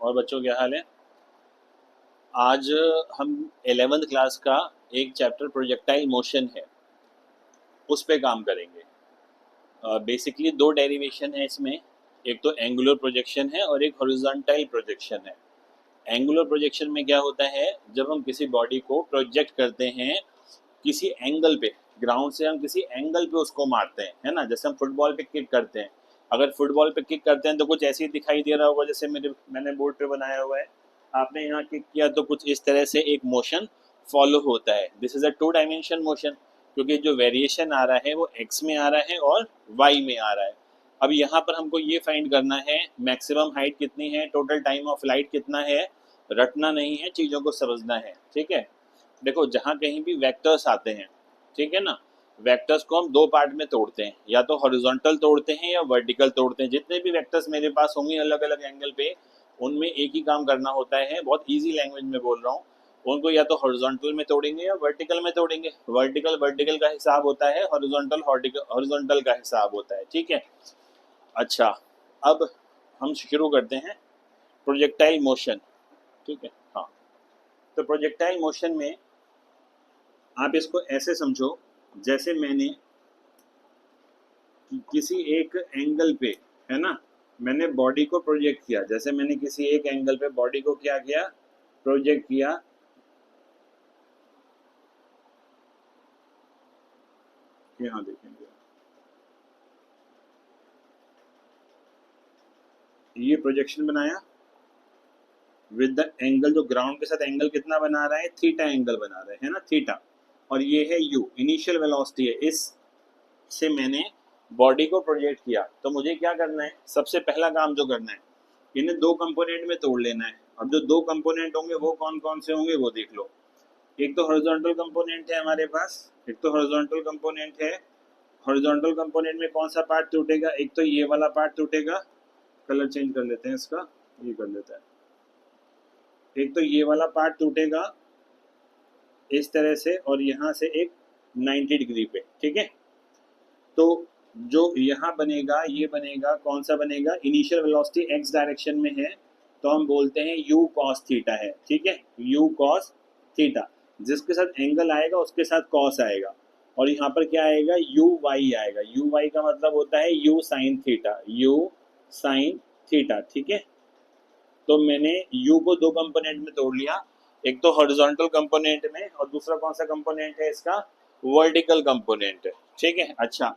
और बच्चों क्या हाल है? आज हम 11th क्लास का एक चैप्टर प्रोजेक्टाइल मोशन है, उस पे काम करेंगे। बेसिकली दो डेरिवेशन है इसमें, एक तो एंगुलर प्रोजेक्शन है और एक हॉरिजॉन्टल प्रोजेक्शन है। एंगुलर प्रोजेक्शन में क्या होता है, जब हम किसी बॉडी को प्रोजेक्ट करते हैं किसी एंगल पे, ग्राउंड से हम किसी एंगल पे उसको मारते हैं, है ना। जैसे हम फुटबॉल पे किक करते हैं, अगर फुटबॉल पे किक करते हैं तो कुछ ऐसे ही दिखाई दे रहा होगा जैसे मैंने बोर्ड पे बनाया हुआ है। आपने यहाँ किक किया तो कुछ इस तरह से एक मोशन फॉलो होता है। This is a two dimension motion, क्योंकि जो वेरिएशन आ रहा है वो एक्स में आ रहा है और वाई में आ रहा है। अब यहाँ पर हमको ये फाइंड करना है मैक्सिमम हाइट कितनी है, टोटल टाइम ऑफ लाइट कितना है। रटना नहीं है, चीज़ों को समझना है, ठीक है। देखो, जहाँ कहीं भी वेक्टर्स आते हैं, ठीक है ना, वेक्टर्स को हम दो पार्ट में तोड़ते हैं, या तो हॉरिजॉन्टल तोड़ते हैं या वर्टिकल तोड़ते हैं। जितने भी वेक्टर्स मेरे पास होंगे अलग अलग एंगल पे, उनमें एक ही काम करना होता है। बहुत इजी लैंग्वेज में बोल रहा हूँ, उनको या तो हॉरिजॉन्टल में तोड़ेंगे या वर्टिकल में तोड़ेंगे। वर्टिकल वर्टिकल का हिसाब होता है, हॉरिजॉन्टल हॉरिजॉन्टल का हिसाब होता है, ठीक है। अच्छा, अब हम शुरू करते हैं प्रोजेक्टाइल मोशन, ठीक है। हाँ, तो प्रोजेक्टाइल मोशन में आप इसको ऐसे समझो, जैसे मैंने किसी एक एंगल पे, है ना, मैंने बॉडी को प्रोजेक्ट किया। जैसे मैंने किसी एक एंगल पे बॉडी को क्या किया, प्रोजेक्ट किया। यहाँ देखेंगे, ये प्रोजेक्शन बनाया विद द एंगल, जो ग्राउंड के साथ एंगल कितना बना रहा है, थीटा एंगल बना रहा है ना, थीटा। और ये है यू, इनिशियल वेलोसिटी है। इस से मैंने बॉडी को प्रोजेक्ट किया। तो मुझे क्या करना है, सबसे पहला काम जो करना है, इन्हें दो कंपोनेंट में तोड़ लेना है। अब जो दो कंपोनेंट होंगे वो कौन कौन से होंगे वो देख लो। एक तो हॉरिजॉन्टल कंपोनेंट है हमारे पास, एक तो हॉरिजॉन्टल कंपोनेंट है। हॉरिजॉन्टल कंपोनेंट में कौन सा पार्ट टूटेगा, एक तो ये वाला पार्ट टूटेगा। कलर चेंज कर लेते हैं इसका, ये कर लेते हैं। एक तो ये वाला पार्ट टूटेगा इस तरह से, और यहाँ से एक 90 डिग्री पे, ठीक है। तो जो यहाँ बनेगा, ये बनेगा, कौन सा बनेगा, इनिशियल वेलोसिटी एक्स डायरेक्शन में है, तो हम बोलते हैं u cos थीटा है, ठीक है। u cos थीटा, जिसके साथ एंगल आएगा उसके साथ cos आएगा, और यहाँ पर क्या आएगा, u y आएगा। u y का मतलब होता है u sin theta, u sin theta, ठीक है। तो मैंने u को दो कंपोनेंट में तोड़ लिया, एक तो हॉरिजॉन्टल कंपोनेंट में, और दूसरा कौन सा कंपोनेंट है इसका, वर्टिकल कंपोनेंट है, ठीक है। अच्छा,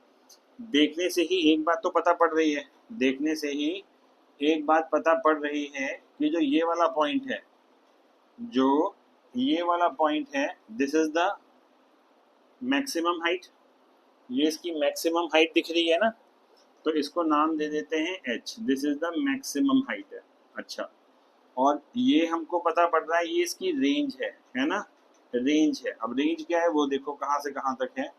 देखने से ही एक बात तो पता पड़ रही है, देखने से ही एक बात पता पड़ रही है कि जो ये वाला पॉइंट है, जो ये वाला पॉइंट है, this is the maximum height. ये इसकी मैक्सिमम हाइट दिख रही है ना, तो इसको नाम दे देते हैं h, this is the maximum height है। अच्छा, और ये हमको पता पड़ रहा है ये इसकी रेंज है ना, रेंज है। अब रेंज क्या है वो देखो, कहाँ से कहाँ तक है।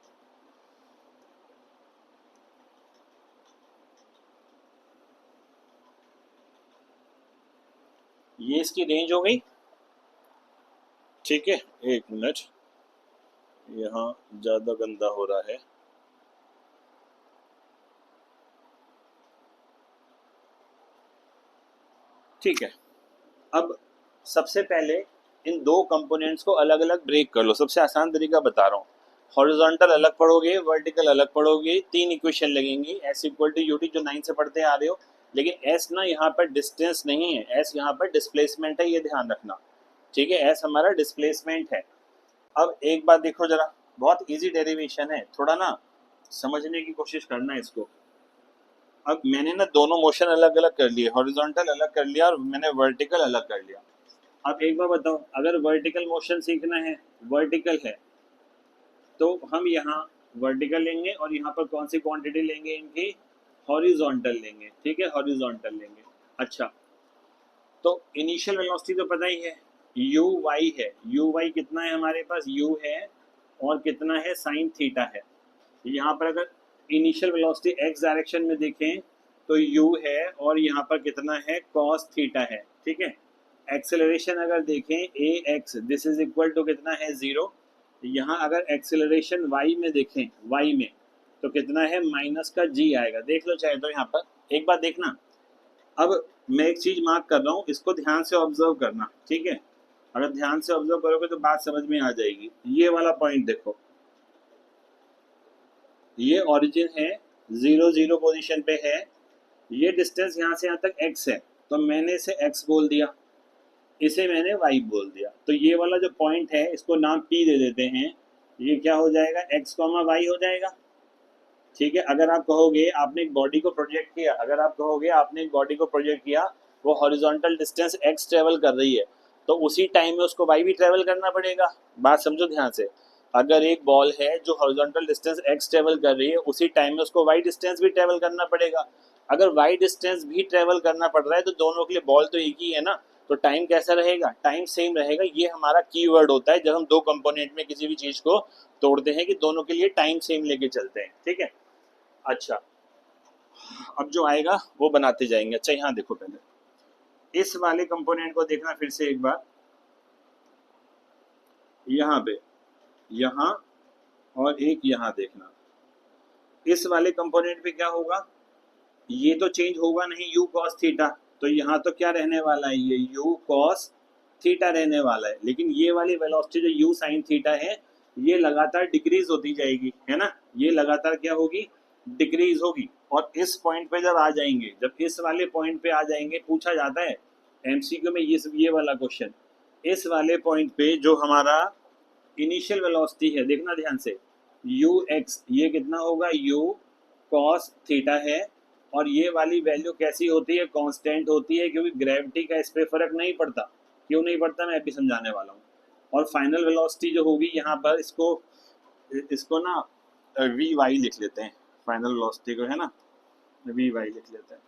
ये इसकी रेंज हो गई, ठीक है। एक मिनट, यहाँ ज़्यादा गंदा हो रहा है। ठीक है, अब सबसे पहले इन दो कंपोनेंट्स को अलग अलग ब्रेक कर लो। सबसे आसान तरीका बता रहा हूँ, हॉरिजॉन्टल अलग पढ़ोगे, वर्टिकल अलग पढ़ोगे, तीन इक्वेशन लगेंगी। एस इक्वल टू यूटी, जो 9 से पढ़ते आ रहे हो, लेकिन एस ना यहाँ पर डिस्टेंस नहीं है, एस यहाँ पर डिस्प्लेसमेंट है, ये ध्यान रखना, ठीक है। एस हमारा डिस्प्लेसमेंट है। अब एक बात देखो जरा, बहुत इजी डेरिवेशन है, थोड़ा ना समझने की कोशिश करना है इसको। अब मैंने ना दोनों मोशन अलग अलग कर लिए, हॉरिजॉन्टल अलग कर लिया और मैंने वर्टिकल अलग कर लिया। अब एक बार बताओ, अगर वर्टिकल मोशन सीखना है, वर्टिकल है, तो हम यहाँ वर्टिकल लेंगे और यहाँ पर कौन सी क्वांटिटी लेंगे, इनकी हॉरिजॉन्टल लेंगे, ठीक है, हॉरिजॉन्टल लेंगे। अच्छा, तो इनिशियल वेलोसिटी तो पता ही है, यू वाई है। यू वाई कितना है हमारे पास, यू है और कितना है, साइन थीटा है। यहाँ पर अगर इनिशियल वेलोसिटी एक्स डायरेक्शन में देखें तो u है, और यहाँ पर कितना है, cos थीटा है, ठीक है। एक्सेलरेशन अगर देखें A X, this is equal to कितना है, 0। यहाँ अगर एक्सेलरेशन y में देखें, y में, तो कितना है, माइनस का g आएगा। देख लो चाहे तो, यहाँ पर एक बात देखना, अब मैं एक चीज मार्क कर रहा हूँ, इसको ध्यान से ऑब्जर्व करना, ठीक है। अगर ध्यान से ऑब्जर्व करोगे तो बात समझ में आ जाएगी। ये वाला पॉइंट देखो, ये ओरिजिन है, 0 0 पोजीशन पे है, ये डिस्टेंस यहाँ से यहाँ तक x है, तो मैंने इसे x बोल दिया, इसे मैंने y बोल दिया। तो ये वाला जो पॉइंट है इसको नाम p दे देते हैं, ये क्या हो जाएगा, x, y हो जाएगा, ठीक है। अगर आप कहोगे आपने एक बॉडी को प्रोजेक्ट किया, अगर आप कहोगे आपने एक बॉडी को प्रोजेक्ट किया, वो हॉरिजॉन्टल डिस्टेंस x ट्रेवल कर रही है, तो उसी टाइम में उसको y भी ट्रेवल करना पड़ेगा। बात समझो ध्यान से, अगर एक बॉल है जो हॉरिजॉन्टल डिस्टेंस x ट्रेवल कर रही है, उसी टाइम में उसको y डिस्टेंस भी ट्रेवल करना पड़ेगा। अगर y डिस्टेंस भी ट्रेवल करना पड़ रहा है तो दोनों के लिए बॉल तो एक ही है ना, तो टाइम कैसा रहेगा, टाइम सेम रहेगा। ये हमारा कीवर्ड होता है जब हम दो कंपोनेंट में किसी भी चीज को तोड़ते हैं कि दोनों के लिए टाइम सेम लेके चलते हैं, ठीक है। अच्छा, अब जो आएगा वो बनाते जाएंगे। अच्छा यहाँ देखो, पहले इस वाले कंपोनेंट को देखना फिर से एक बार, यहाँ पे, यहाँ और एक यहाँ देखना। इस वाले कंपोनेंट पे क्या होगा, ये तो चेंज होगा नहीं, u cos थीटा, तो यहाँ तो क्या रहने वाला है, ये u cos थीटा रहने वाला है। लेकिन ये वाली वेलोसिटी जो u sin थीटा है, ये लगातार डिक्रीज होती जाएगी, है ना, ये लगातार क्या होगी, डिक्रीज होगी। और इस पॉइंट पे जब आ जाएंगे, जब इस वाले पॉइंट पे आ जाएंगे, पूछा जाता है एमसीक्यू में ये वाला क्वेश्चन, इस वाले पॉइंट पे जो हमारा इनिशियल वेलोसिटी है, देखना ध्यान से, यू एक्स, ये कितना होगा, यू कॉस थीटा है, और ये वाली वैल्यू कैसी होती है, कांस्टेंट होती है, क्योंकि ग्रेविटी का इस पर फर्क नहीं पड़ता। क्यों नहीं पड़ता, मैं अभी समझाने वाला हूँ। और फाइनल वेलोसिटी जो होगी यहाँ पर, इसको इसको ना वी वाई लिख लेते हैं, फाइनल वेलोसिटी को, है ना, वी वाई लिख लेते हैं।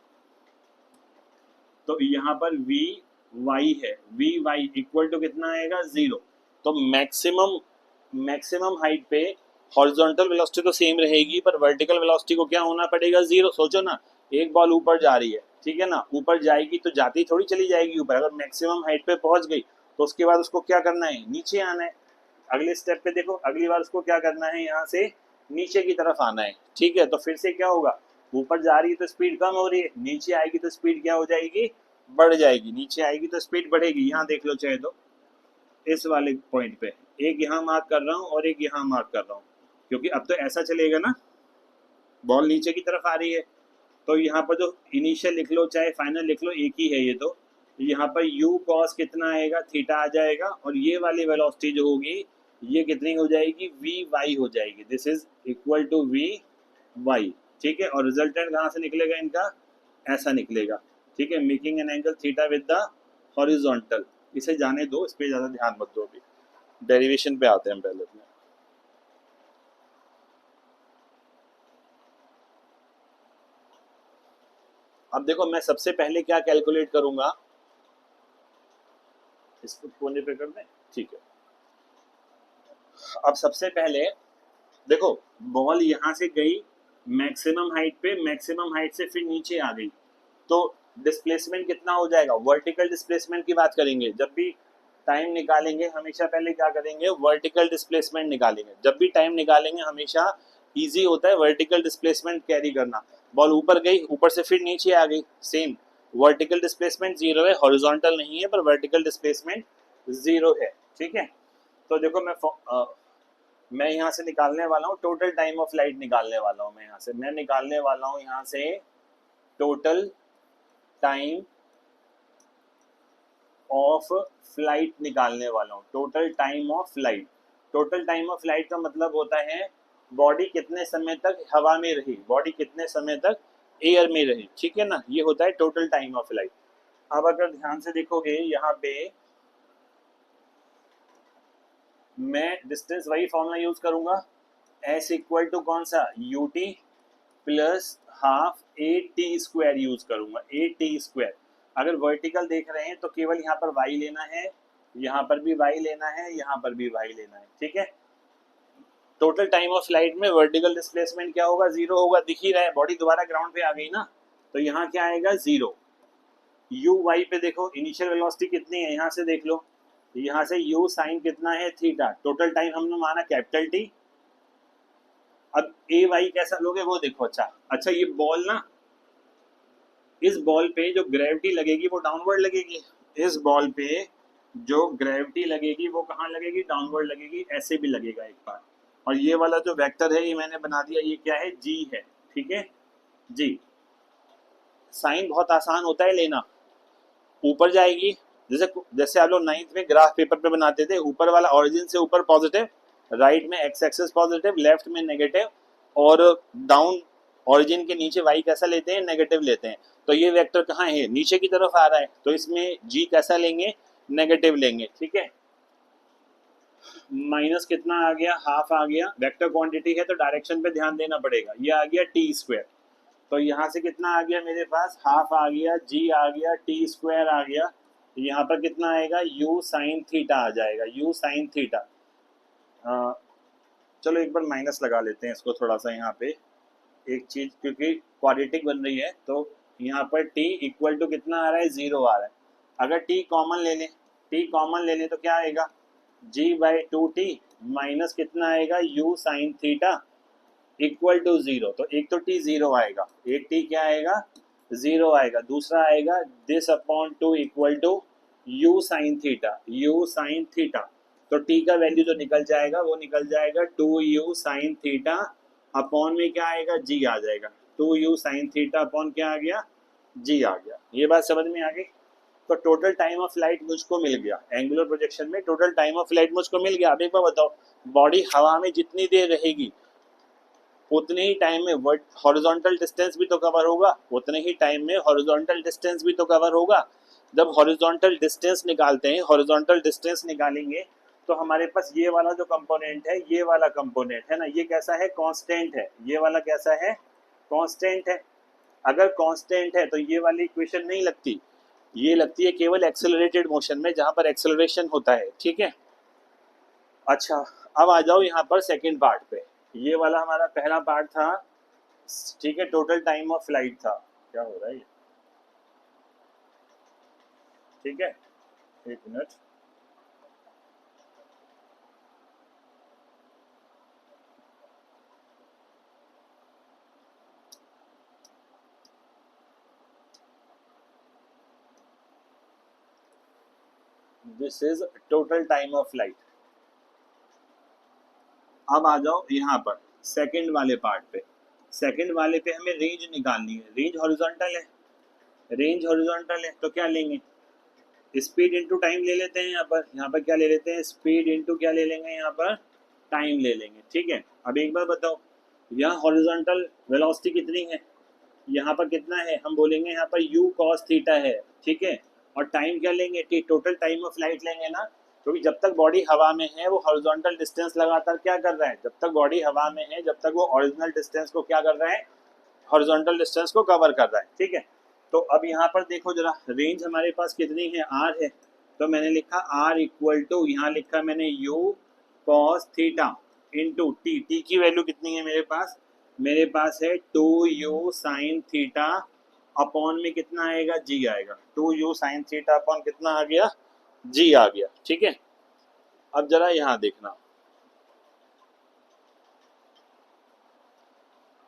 तो यहाँ पर वी वाई है, वी वाई इक्वल टू कितना आएगा, 0। तो मैक्सिमम मैक्सिमम हाइट पे हॉरिजॉन्टल वेलोसिटी तो सेम रहेगी, पर वर्टिकल वेलोसिटी को क्या होना पड़ेगा, 0। सोचो ना, एक बॉल ऊपर जा रही है, ठीक है ना, ऊपर जाएगी तो जाती थोड़ी चली जाएगी ऊपर, अगर मैक्सिमम हाइट पे पहुंच गई तो उसके बाद उसको क्या करना है, नीचे आना है। अगले स्टेप पे देखो, अगली बार उसको क्या करना है, यहाँ से नीचे की तरफ आना है, ठीक है। तो फिर से क्या होगा, ऊपर जा रही है तो स्पीड कम हो रही है, नीचे आएगी तो स्पीड क्या हो जाएगी, बढ़ जाएगी, नीचे आएगी तो स्पीड बढ़ेगी। यहाँ देख लो चाहे तो, इस वाले पॉइंट पे एक यहाँ मार्क कर रहा हूँ और एक यहाँ मार्क कर रहा हूँ, क्योंकि अब तो ऐसा चलेगा ना, बॉल नीचे की तरफ आ रही है, तो यहाँ पर जो इनिशियल लिख लो चाहे फाइनल लिख लो, एक ही है ये तो। यहाँ पर u cos कितना आएगा, थीटा आ जाएगा, और ये वाली वेलोसिटी जो होगी ये कितनी हो जाएगी, वी वाई हो जाएगी। This is equal to V Y, ठीक है। और रिजल्टेंट कहाँ से निकलेगा इनका, ऐसा निकलेगा, ठीक है, making an angle theta with the horizontal. इसे जाने दो, इस पर ज़्यादा ध्यान मत दो, अभी डेरिवेशन पे आते हैं हम पहले अपने। अब देखो, मैं सबसे पहले क्या कैलकुलेट करूंगा, इसको कोने पे कर दें, ठीक है। अब सबसे पहले देखो, बॉल यहाँ से गई मैक्सिमम हाइट पे, मैक्सिमम हाइट से फिर नीचे आ गई, तो डिस्प्लेसमेंट कितना हो जाएगा, वर्टिकल डिस्प्लेसमेंट की बात करेंगे जब भी टाइम निकालेंगे, हमेशा पहले क्या करेंगे, वर्टिकल डिस्प्लेसमेंट निकालेंगे। जब भी टाइम निकालेंगे हमेशा इजी होता है वर्टिकल डिस्प्लेसमेंट कैरी करना। बॉल ऊपर गई, ऊपर से फिर नीचे आ गई, सेम वर्टिकल डिस्प्लेसमेंट 0 है, हॉरिजॉन्टल नहीं है, पर वर्टिकल डिस्प्लेसमेंट 0 है, ठीक है। तो देखो, मैं यहाँ से निकालने वाला हूँ टोटल टाइम ऑफ फ्लाइट, निकालने वाला हूँ मैं निकालने वाला हूँ यहाँ से टोटल टाइम ऑफ फ्लाइट निकालने वाला हूँ, total time of flight. Total time of flight का मतलब होता है बॉडी कितने समय तक हवा में रही, बॉडी कितने समय तक एयर में रही, ठीक है ना, ये होता है टोटल टाइम ऑफ फ्लाइट। अब अगर ध्यान से देखोगे यहाँ पे, मैं डिस्टेंस वही फॉर्मूला यूज करूंगा, एस इक्वल टू कौन सा, you T plus half A T square use करूंगा, ए टी स्क्वायर। अगर वर्टिकल देख रहे हैं तो केवल यहाँ पर वाई लेना है, यहाँ पर भी वाई लेना है, यहाँ पर भी वाई लेना है, ठीक है। टोटल टाइम ऑफ फ्लाइट में वर्टिकल डिस्प्लेसमेंट क्या होगा, 0 होगा, दिख ही रहा है, बॉडी दोबारा ग्राउंड पे आ गई ना, तो यहाँ क्या आएगा, 0। यू वाई पे देखो, इनिशियल वेलोसिटी कितनी है, यहाँ से देख लो, यहाँ से यू साइन कितना है, थीटा, टोटल टाइम हमने माना कैपिटल टी। अब ए वाई कैसा लोगे वो देखो, अच्छा ये बॉल ना, इस बॉल पे जो ग्रेविटी लगेगी वो डाउनवर्ड लगेगी, इस बॉल पे जो ग्रेविटी लगेगी वो कहाँ लगेगी, डाउनवर्ड लगेगी, ऐसे भी लगेगा एक बार। और ये वाला जो वेक्टर है ये मैंने बना दिया, ये क्या है, जी है, ठीक है जी। साइन बहुत आसान होता है लेना, ऊपर जाएगी, जैसे जैसे आप लोग 9th में ग्राफ पेपर पे बनाते थे, ऊपर वाला ऑरिजिन से ऊपर पॉजिटिव, राइट में एक्स एक्सेस पॉजिटिव, लेफ्ट में नेगेटिव, और डाउन ऑरिजिन के नीचे वाई कैसा लेते हैं, नेगेटिव लेते हैं। तो ये वेक्टर कहाँ है, नीचे की तरफ आ रहा है, तो इसमें जी कैसा लेंगे, नेगेटिव लेंगे, ठीक है। माइनस कितना आ गया, हाफ आ गया, वेक्टर क्वांटिटी है तो डायरेक्शन पे ध्यान देना पड़ेगा, ये आ गया टी स्क्वायर। तो यहाँ से कितना आ गया मेरे पास, हाफ आ गया, जी आ गया, टी स्क्वायर आ गया, यहाँ पर कितना आएगा, यू साइन थीटा आ जाएगा, यू साइन थीटा। चलो एक बार माइनस लगा लेते हैं इसको थोड़ा सा यहाँ पे, एक चीज, क्योंकि क्वाड्रेटिक बन रही है तो यहाँ पर t इक्वल टू कितना आ रहा है, 0 आ रहा है। अगर t कॉमन ले लें, t कॉमन ले लें तो क्या आएगा, g/2t माइनस कितना आएगा, u sine theta equal to 0। तो एक तो t 0 आएगा, एक t क्या आएगा, 0 आएगा, दूसरा आएगा this upon 2 equal to u sine theta, u sine theta. तो t का वैल्यू जो निकल जाएगा वो निकल जाएगा 2u साइन थीटा अपॉन में क्या आएगा, g आ जाएगा, 2u साइन थीटा अपॉन क्या आ गया, g आ गया। ये बात समझ में आ गई। तो टोटल टाइम ऑफ फ्लाइट मुझको मिल गया, एंगुलर प्रोजेक्शन में टोटल टाइम ऑफ फ्लाइट मुझको मिल गया। अब एक बार बताओ, बॉडी हवा में जितनी देर रहेगी उतने ही टाइम में हॉरिजॉन्टल डिस्टेंस भी तो कवर होगा, उतने ही टाइम में हॉरिजॉन्टल डिस्टेंस भी तो कवर होगा। जब हॉरिजॉन्टल डिस्टेंस निकालते हैं, हॉरिजॉन्टल डिस्टेंस निकालेंगे तो हमारे पास ये वाला जो कंपोनेंट है, ये वाला कंपोनेंट है ना, ये कैसा है, कांस्टेंट है, ये वाला कैसा है, कांस्टेंट है। अगर कांस्टेंट है तो ये वाली इक्वेशन नहीं लगती, ये लगती है केवल एक्सेलरेटेड मोशन में, जहां पर एक्सेलरेशन होता है, ठीक है। अच्छा, अब आ जाओ यहाँ पर सेकंड पार्ट पे। ये वाला हमारा पहला पार्ट था, ठीक है, टोटल टाइम ऑफ फ्लाइट था। क्या हो रहा है ये, ठीक है, एक minute. This is total time of flight. अब आ जाओ यहाँ पर सेकंड वाले पार्ट पे। सेकंड वाले पे हमें रेंज निकालनी है, रेंज हॉरिजॉन्टल है, रेंज हॉरिजॉन्टल है तो क्या लेंगे, स्पीड इनटू टाइम ले लेते हैं। यहाँ पर क्या ले लेते हैं, स्पीड इनटू क्या ले लेंगे, यहाँ पर टाइम ले लेंगे, ठीक है। अब एक बार बताओ, यहाँ हॉरिजॉन्टल वेलोसिटी कितनी है, यहाँ पर कितना है, हम बोलेंगे यहाँ पर u cos थीटा है, ठीक है। और टाइम क्या लेंगे, कि टोटल टाइम ऑफ फ्लाइट लेंगे ना, क्योंकि जब तक बॉडी हवा में है वो हॉरिजॉन्टल डिस्टेंस लगातार क्या कर रहा है, जब तक बॉडी हवा में है जब तक वो ओरिजिनल डिस्टेंस को क्या कर रहा है, हॉरिजॉन्टल डिस्टेंस को कवर कर रहा है, ठीक है। तो अब यहाँ पर देखो जरा, रेंज हमारे पास कितनी है, r है, तो मैंने लिखा r इक्वल टू, यहाँ लिखा मैंने u cos theta into T, T की वैल्यू कितनी है मेरे पास, मेरे पास है 2u साइन थीटा अपॉन में कितना आएगा, g आएगा, 2u साइन थीटा अपॉन कितना आ गया, g आ गया, ठीक है। अब जरा यहाँ देखना,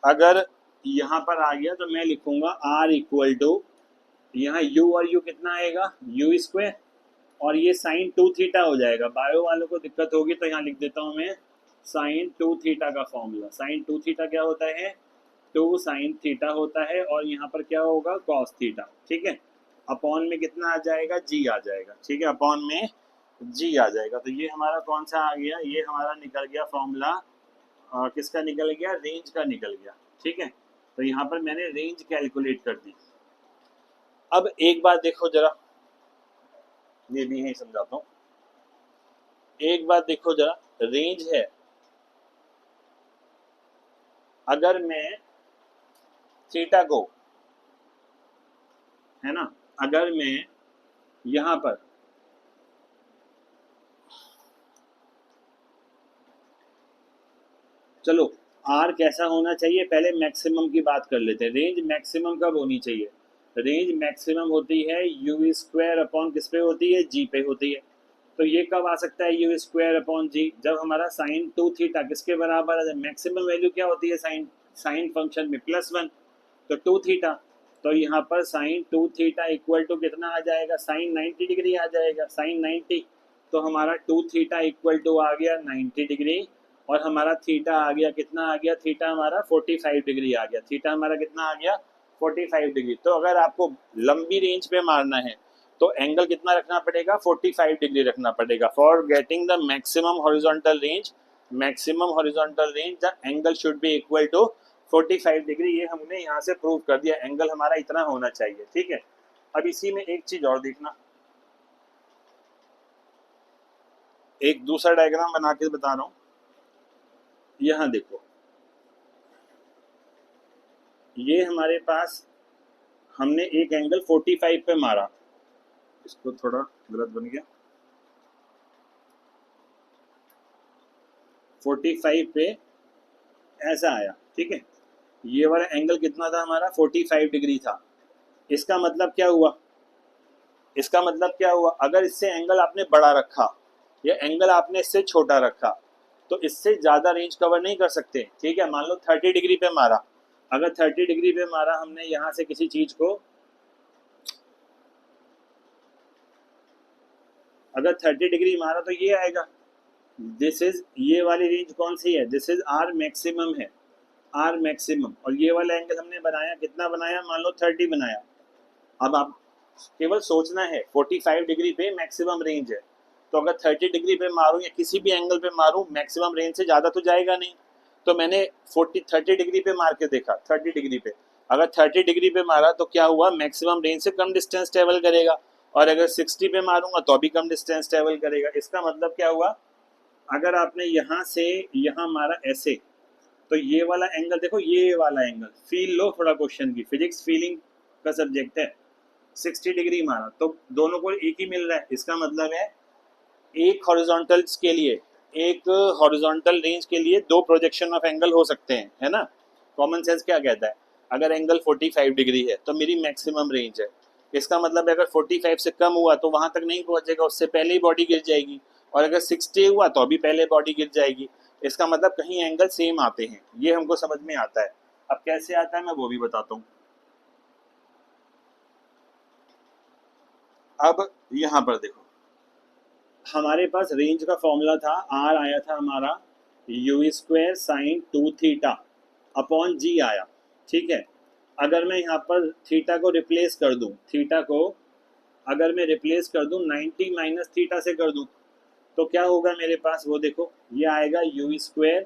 अगर यहाँ पर आ गया तो मैं लिखूंगा r इक्वल टू, यहाँ u और u कितना आएगा, u स्क्वायर, और ये साइन 2 थीटा हो जाएगा। बायो वालों को दिक्कत होगी तो यहाँ लिख देता हूँ मैं साइन 2 थीटा का फॉर्मूला। साइन 2 थीटा क्या होता है, 2 साइन थीटा होता है, और यहाँ पर क्या होगा, कॉस थीटा, ठीक है। अपॉन में कितना आ जाएगा, जी आ जाएगा, ठीक है, अपॉन में जी आ जाएगा। तो ये हमारा कौन सा आ गया, ये हमारा निकल गया फॉर्मूला, किसका निकल गया, रेंज का निकल गया, ठीक है। तो यहाँ पर मैंने रेंज कैलकुलेट कर दी। अब एक बात देखो जरा, ये भी यही समझाता हूँ, एक बात देखो जरा, रेंज है, अगर मैं थीटा को, है ना, अगर मैं यहाँ पर चलो आर कैसा होना चाहिए, पहले मैक्सिमम की बात कर लेते हैं। रेंज मैक्सिमम कब होनी चाहिए, रेंज मैक्सिमम होती है यू स्क्वायर अपॉन किस पे होती है, जी पे होती है। तो ये कब आ सकता है यू स्क्वायर अपॉन जी, जब हमारा साइन 2 थीटा किसके बराबर है, मैक्सिमम वैल्यू क्या होती है साइन, साइन फंक्शन में +1, तो 2 थीटा। तो यहाँ पर साइन 2 थीटा इक्वल टू कितना आ जाएगा, साइन 90 डिग्री आ जाएगा, साइन 90। तो हमारा 2 थीटा इक्वल टू आ गया 90 डिग्री, और हमारा थीटा आ गया कितना आ गया, थीटा हमारा 45 डिग्री आ गया, थीटा हमारा कितना आ गया 45 डिग्री। तो अगर आपको लंबी रेंज पे मारना है तो एंगल कितना रखना पड़ेगा, 45 डिग्री रखना पड़ेगा। For getting the maximum horizontal range, maximum horizontal range the angle should be equal to 45 degree. ये हमने यहाँ से प्रूव कर दिया, एंगल हमारा इतना होना चाहिए, ठीक है। अब इसी में एक चीज और देखना, एक दूसरा डायग्राम बना के बता रहा हूँ। यहाँ देखो, ये हमारे पास हमने एक एंगल 45 पे मारा, इसको थोड़ा गलत बन गया, 45 पे ऐसा आया, ठीक है। ये वाला एंगल कितना था हमारा, 45 डिग्री था। इसका मतलब क्या हुआ, इसका मतलब क्या हुआ, अगर इससे एंगल आपने बड़ा रखा या एंगल आपने इससे छोटा रखा तो इससे ज्यादा रेंज कवर नहीं कर सकते, ठीक है। मान लो 30 डिग्री पे मारा, अगर 30 डिग्री पे मारा हमने यहाँ से किसी चीज को, अगर 30 डिग्री मारा तो ये आएगा, दिस इज, ये वाली रेंज कौन सी है, दिस इज आर मैक्सिमम है, आर मैक्सिमम। और ये वाला एंगल हमने बनाया, कितना बनाया, मान लो 30 बनाया। अब आप केवल सोचना है 45 डिग्री पे मैक्सिमम रेंज है, तो अगर 30 डिग्री पे मारूं या किसी भी एंगल पे मारूं मैक्सिमम रेंज से ज़्यादा तो जाएगा नहीं। तो मैंने 30 डिग्री पे मार के देखा, 30 डिग्री पे, अगर 30 डिग्री पे मारा तो क्या हुआ, मैक्सिमम रेंज से कम डिस्टेंस ट्रेवल करेगा, और अगर 60 पे मारूंगा तो भी कम डिस्टेंस ट्रेवल करेगा। इसका मतलब क्या हुआ, अगर आपने यहाँ से यहाँ मारा ऐसे, तो ये वाला एंगल देखो, ये वाला एंगल फील लो थोड़ा, क्वेश्चन की फिजिक्स फीलिंग का सब्जेक्ट है, 60 डिग्री मारा तो दोनों को एक ही मिल रहा है। इसका मतलब है एक हॉरिजॉन्टल्स के लिए, एक हॉरिजॉन्टल रेंज के लिए दो प्रोजेक्शन ऑफ एंगल हो सकते हैं, है ना। कॉमन सेंस क्या कहता है, अगर एंगल 45 डिग्री है तो मेरी मैक्सिमम रेंज है, इसका मतलब है अगर 45 से कम हुआ तो वहां तक नहीं पहुंचेगा, उससे पहले ही बॉडी गिर जाएगी, और अगर 60 हुआ तो अभी पहले बॉडी गिर जाएगी। इसका मतलब कहीं एंगल सेम आते हैं, ये हमको समझ में आता है। अब कैसे आता है मैं वो भी बताता हूँ। अब यहाँ पर देखो, हमारे पास रेंज का फॉर्मूला था, आर आया था हमारा U square sine 2 theta upon G आया, ठीक है। अगर मैं यहाँ पर थीटा को रिप्लेस कर दूं, थीटा को अगर मैं रिप्लेस कर दूं 90 माइनस थीटा से कर दूं, तो क्या होगा मेरे पास, वो देखो, ये आएगा you square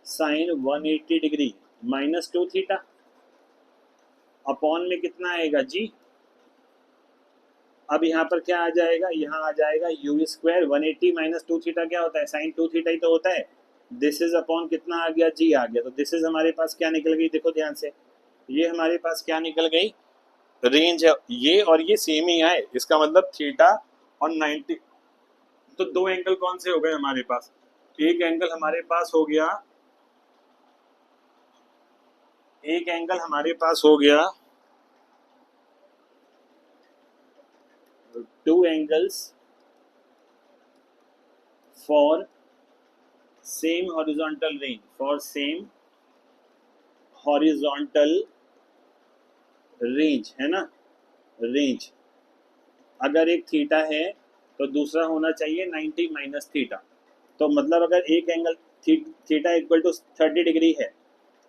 sign 180 degree minus 2 theta upon में कितना आएगा जी। अब यहाँ पर क्या आ जाएगा, यहाँ आ जाएगा यू स्क्वायर 180 माइनस 2 थीटा क्या होता है, साइन 2 थीटा ही तो होता है। दिस इज अपॉन कितना आ गया, जी आ गया। तो दिस इज हमारे पास क्या निकल गई, देखो ध्यान से, ये हमारे पास क्या निकल गई, रेंज है ये, और ये सेम ही आए, इसका मतलब थीटा और 90। तो दो एंगल कौन से हो गए हमारे पास, एक एंगल हमारे पास हो गया, एक एंगल हमारे पास हो गया, two angles for same horizontal range, for same horizontal range, है ना, रेंज। अगर एक थीटा है तो दूसरा होना चाहिए 90 माइनस थीटा। तो मतलब अगर एक angle theta equal to 30 degree है,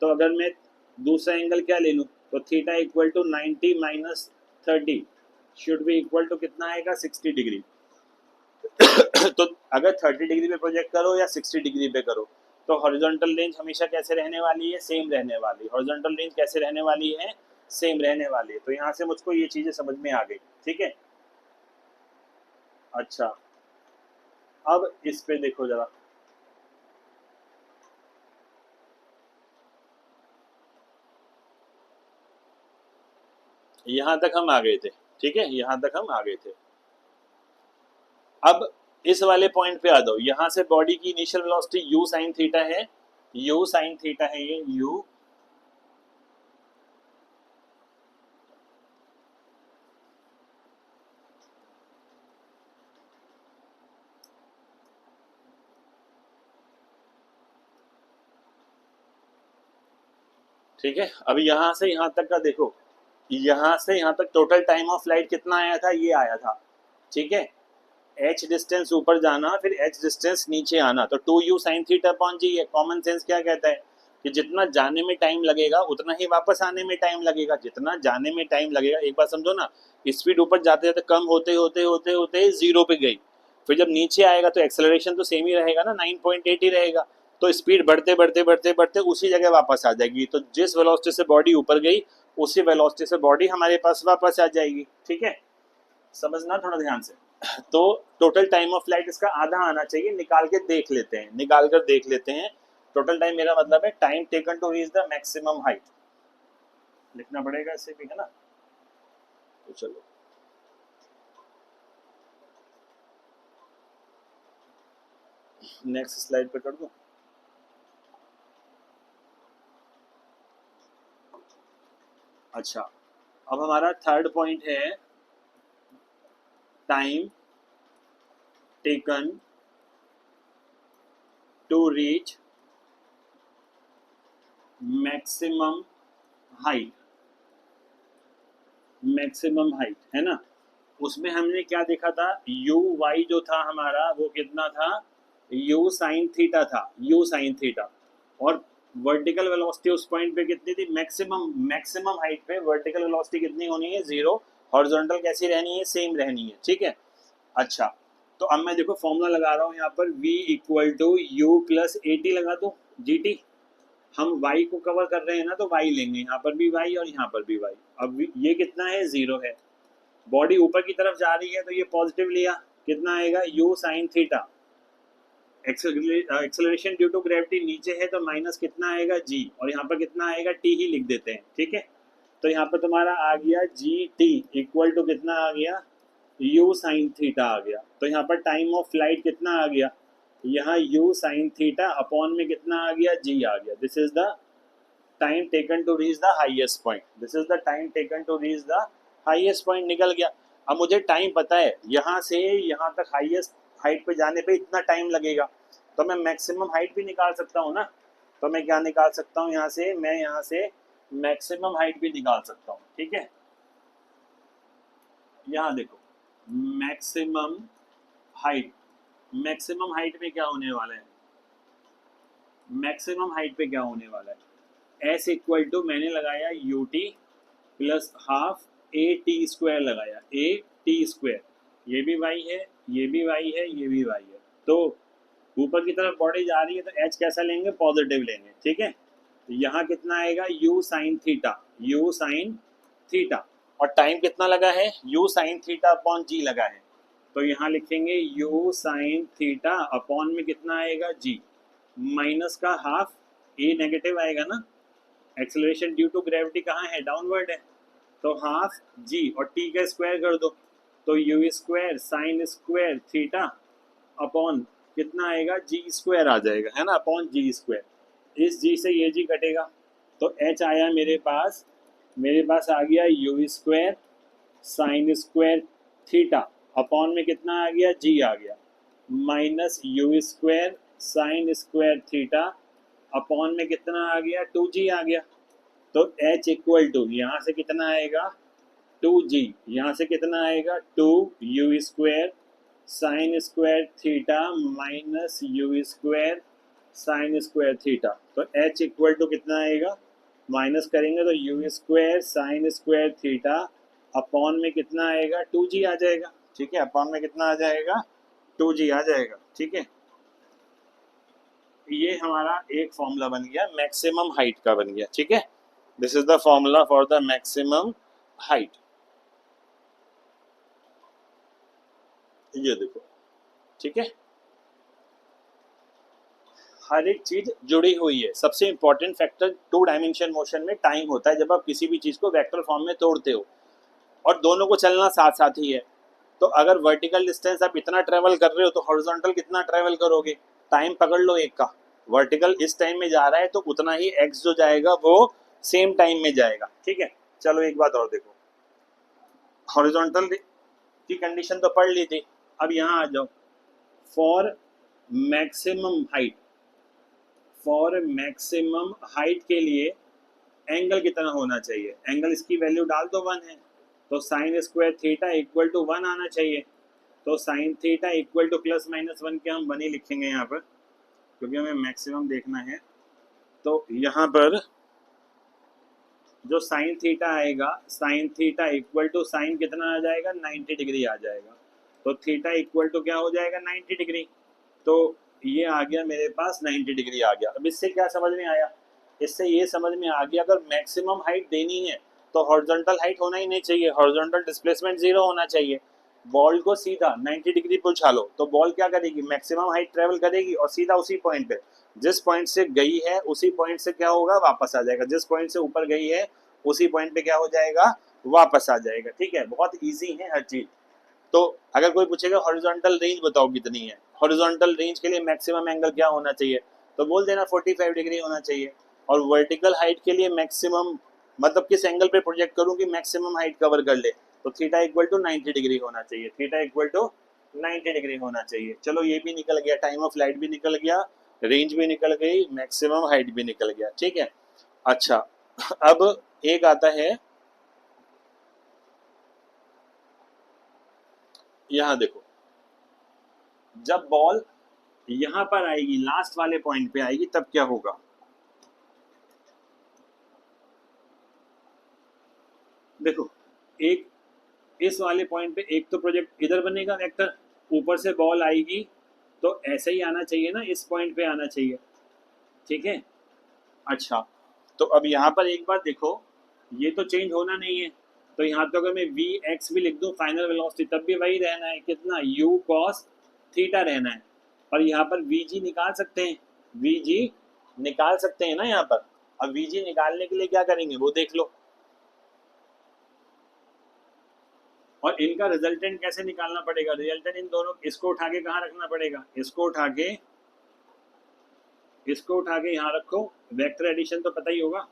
तो अगर मैं दूसरा एंगल क्या ले लूँ, तो theta equal to 90 minus 30 should be equal to कितना आएगा, 60 डिग्री। तो अगर 30 डिग्री पे प्रोजेक्ट करो या 60 डिग्री पे करो, तो हॉरिजॉन्टल रेंज हमेशा कैसे रहने वाली है, सेम रहने वाली। हॉरिजॉन्टल रेंज कैसे रहने वाली है, सेम रहने वाली है। तो यहाँ से मुझको ये चीजें समझ में आ गई, ठीक है। अच्छा, अब इस पे देखो जरा, यहां तक हम आ गए थे, ठीक है, यहां तक हम आ गए थे। अब इस वाले पॉइंट पे आ जाओ, यहां से बॉडी की initial velocity u sin theta है, u sin थीटा है, ये u, ठीक है। अब यहां से यहां तक का देखो, यहाँ से यहाँ तक टोटल टाइम ऑफ फ्लाइट कितना आया था, ये आया था, ठीक है। h डिस्टेंस ऊपर जाना, फिर h डिस्टेंस नीचे आना, तो 2u sin थीटा अपॉन जी है। कॉमन सेंस क्या कहता है कि जितना जाने में टाइम लगेगा उतना ही वापस आने में टाइम लगेगा। जितना जाने में टाइम लगेगा, एक बात समझो ना, स्पीड ऊपर जाते जाते कम होते होते होते होते जीरो पे गई, फिर जब नीचे आएगा तो एक्सेलरेशन तो सेम ही रहेगा ना, 9.8 ही रहेगा। तो स्पीड बढ़ते बढ़ते बढ़ते बढ़ते उसी जगह वापस आ जाएगी। तो जिस वेलोसिटी से बॉडी ऊपर गई उसी वेलोसिटी से बॉडी हमारे पास वापस आ जाएगी, ठीक है। समझना थोड़ा ध्यान से। तो टोटल टाइम ऑफ फ्लाइट इसका आधा आना चाहिए, निकाल के देख लेते हैं, निकाल कर देख लेते हैं। टोटल टाइम मेरा मतलब है time taken to reach the maximum height, लिखना पड़ेगा इसे भी, है ना। तो चलो नेक्स्ट स्लाइड पे कर दूं। अच्छा, अब हमारा थर्ड पॉइंट है time taken to reach maximum height. Maximum height है ना, उसमें हमने क्या देखा था, यू वाई जो था हमारा वो कितना था, यू साइन थीटा था, यू साइन थीटा। और वर्टिकल वेलोसिटी उस पॉइंट पे कितनी थी, मैक्सिमम, मैक्सिमम हाइट पे वर्टिकल वेलोसिटी कितनी होनी है, जीरो। हॉरिजॉन्टल कैसी रहनी है, सेम रहनी है, ठीक है। अच्छा, तो अब मैं देखो फॉर्मूला लगा रहा हूँ यहाँ पर, v equal to U plus A T लगा दो, जी टी। हम y को कवर कर रहे हैं ना, तो y लेंगे, यहाँ पर भी y और यहाँ पर भी y। अब ये कितना है, जीरो है। बॉडी ऊपर की तरफ जा रही है तो ये पॉजिटिव लिया, कितना आएगा, u sine theta. Acceleration due to gravity नीचे है तो माइनस कितना आएगा, g, और यहाँ पर कितना आएगा, t ही लिख देते हैं, ठीक है। तो यहाँ पर तुम्हारा आ गया जी टी इक्वल टू कितना आ गया, u साइन थीटा आ गया। तो यहाँ पर टाइम ऑफ फ्लाइट कितना आ गया, यहाँ u साइन थीटा अपॉन में कितना आ गया, g आ गया। This is the time taken to reach the highest point, this is the time taken to reach the highest point, निकल गया। अब मुझे टाइम पता है, यहाँ से यहाँ तक हाईएस्ट हाइट पे जाने पे इतना टाइम लगेगा, तो मैं मैक्सिमम हाइट भी निकाल सकता हूँ ना। तो मैं क्या निकाल सकता हूँ यहाँ से, मैं यहाँ से मैक्सिमम हाइट भी निकाल सकता हूँ, ठीक है। यहाँ देखो मैक्सिमम हाइट, मैक्सिमम हाइट में क्या होने वाला है, मैक्सिमम हाइट पे क्या होने वाला है, एस इक्वल टू मैंने लगाया you T plus half A T square लगाया, ए टी स्क्वायर। ये भी वाई है, ये भी वाई है, ये भी वाई है। तो ऊपर की तरफ बॉडी जा रही है तो एच कैसा लेंगे, पॉजिटिव लेंगे, ठीक है। यहाँ कितना आएगा, you sine theta, you sine theta. और टाइम कितना लगा है, यू साइन थीटा अपॉन जी लगा है। तो यहाँ लिखेंगे यू साइन थीटा अपॉन में कितना आएगा, जी, माइनस का हाफ, ए नेगेटिव आएगा ना, एक्सेलरेशन ड्यू टू ग्रेविटी कहाँ है, डाउनवर्ड है, तो हाफ जी और टी का स्क्वायर कर दो, तो U square sine square theta upon कितना आएगा, जी स्क्वायर आ जाएगा, है ना, अपॉन जी स्क्वायर। इस जी से ये जी कटेगा, तो एच आया मेरे पास, मेरे पास आ गया you square sine square theta upon में कितना आ गया, जी आ गया, minus U square sine square theta upon में कितना आ गया, टू जी आ गया। तो एच इक्वल टू यहाँ से कितना आएगा, टू जी, यहाँ से कितना आएगा, two U square sine square theta minus U square sine square theta. तो एच इक्वल टू कितना आएगा, माइनस करेंगे तो U square sine square theta upon में कितना आएगा, टू जी आ जाएगा, ठीक है। अपॉन में कितना आ जाएगा, टू जी आ जाएगा, ठीक है। ये हमारा एक फॉर्मूला बन गया, मैक्सिमम हाइट का बन गया, ठीक है। This is the formula for the maximum height. ये देखो, ठीक है। हर एक चीज जुड़ी हुई है। सबसे important factor two dimension motion में टाइम होता है, जब आप किसी भी चीज को वेक्टर फॉर्म में तोड़ते हो, और दोनों को चलना साथ साथ ही है। तो अगर वर्टिकल डिस्टेंस आप इतना ट्रेवल कर रहे हो तो हॉरिजॉन्टल कितना ट्रेवल करोगे, टाइम पकड़ लो एक का, वर्टिकल इस टाइम में जा रहा है तो उतना ही एक्स जो जाएगा वो सेम टाइम में जाएगा, ठीक है। चलो एक बात और देखो, हॉरिजॉन्टल की कंडीशन तो पढ़ ली थी, अब यहाँ आ जाओ, for maximum height, for maximum height के लिए एंगल कितना होना चाहिए, एंगल इसकी वैल्यू डाल दो 1 है, तो sine square theta equal to 1 आना चाहिए। तो sine theta equal to plus minus 1 के हम 1 ही लिखेंगे यहाँ पर, क्योंकि हमें मैक्सिमम देखना है। तो यहाँ पर जो साइन थीटा आएगा, sine theta equal to sine कितना आ जाएगा, 90 डिग्री आ जाएगा। तो थीटा इक्वल टू क्या हो जाएगा, 90 डिग्री। तो ये आ गया मेरे पास 90 डिग्री आ गया। अब इससे क्या समझ में आया, इससे ये समझ में आ गया अगर मैक्सिमम हाइट देनी है तो हॉरिजॉन्टल हाइट होना ही नहीं चाहिए, हॉरिजॉन्टल डिस्प्लेसमेंट 0 होना चाहिए। बॉल को सीधा 90 डिग्री पे उछालो तो बॉल क्या करेगी, मैक्सिमम हाइट ट्रेवल करेगी और सीधा उसी पॉइंट पे, जिस पॉइंट से गई है उसी पॉइंट से क्या होगा, वापस आ जाएगा। जिस पॉइंट से ऊपर गई है उसी पॉइंट पे क्या हो जाएगा, वापस आ जाएगा। ठीक है, बहुत इजी है हर चीज। तो अगर कोई पूछेगा हॉरिजॉन्टल रेंज बताओ कितनी है, हॉरिजॉन्टल रेंज के लिए मैक्सिमम एंगल क्या होना चाहिए, तो बोल देना 45 डिग्री होना चाहिए। और वर्टिकल हाइट के लिए मैक्सिमम मतलब किस एंगल पे प्रोजेक्ट करूं कि मैक्सिमम हाइट कवर कर ले, तो थीटा इक्वल टू 90 डिग्री होना चाहिए, थीटा इक्वल टू 90 डिग्री होना चाहिए। चलो ये भी निकल गया, टाइम ऑफ फ्लाइट भी निकल गया, रेंज भी निकल गई, मैक्सिमम हाइट भी निकल गया। ठीक है, अच्छा अब एक आता है, यहां देखो, जब बॉल यहां पर आएगी, लास्ट वाले पॉइंट पे आएगी, तब क्या होगा। देखो, एक इस वाले पॉइंट पे एक तो प्रोजेक्ट इधर बनेगा वेक्टर, ऊपर से बॉल आएगी तो ऐसे ही आना चाहिए ना, इस पॉइंट पे आना चाहिए। ठीक है, अच्छा तो अब यहाँ पर एक बात देखो, ये तो चेंज होना नहीं है, तो यहाँ तो अगर मैं वी एक्स भी लिख दूँ फाइनल वेलोसिटी तब भी वही रहना है, कितना, यू कॉस थीटा रहना है। और यहाँ पर वी जी निकाल सकते हैं, वी जी निकाल सकते हैं ना यहाँ पर। अब वी जी निकालने के लिए क्या करेंगे वो देख लो, और इनका रिजल्टेंट कैसे निकालना पड़ेगा, रिजल्टेंट इन दोनों, इसको उठा के कहाँ रखना पड़ेगा, इसको उठा के यहाँ रखो, वेक्टर एडिशन तो पता ही होगा,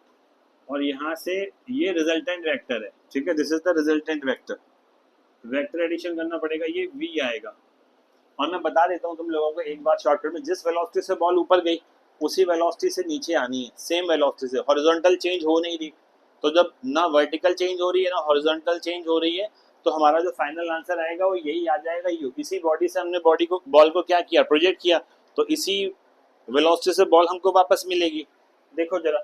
और यहाँ से ये रिजल्टेंट वेक्टर है। ठीक है, this is the resultant vector, vector addition करना पड़ेगा, ये वी आएगा। और मैं बता देता हूँ तुम लोगों को एक बात शॉर्टकट में, जिस वेलोसिटी से बॉल ऊपर गई उसी वेलोसिटी से नीचे आनी है, सेम वेलोसिटी से, हॉरिजॉन्टल चेंज हो नहीं रही। तो जब ना वर्टिकल चेंज हो रही है ना हॉरिजॉन्टल चेंज हो रही है, तो हमारा जो फाइनल आंसर आएगा वो यही आ जाएगा, यू। इसी बॉडी से हमने बॉल को क्या किया, प्रोजेक्ट किया, तो इसी वेलोसिटी से बॉल हमको वापस मिलेगी। देखो जरा,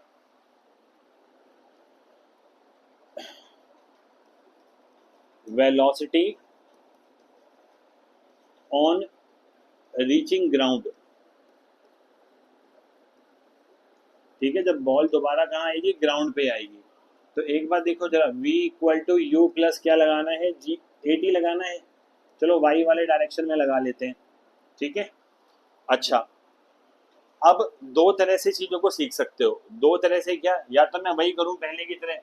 वेलोसिटी ऑन रीचिंग ग्राउंड। ठीक है, जब बॉल दोबारा कहाँ आएगी, ग्राउंड पे आएगी। तो एक बार देखो जरा, v equal to U plus क्या लगाना है, जी ए टी लगाना है। चलो y वाले डायरेक्शन में लगा लेते हैं। ठीक है, अच्छा अब दो तरह से चीजों को सीख सकते हो, दो तरह से क्या, या तो मैं वही करूं पहले की तरह,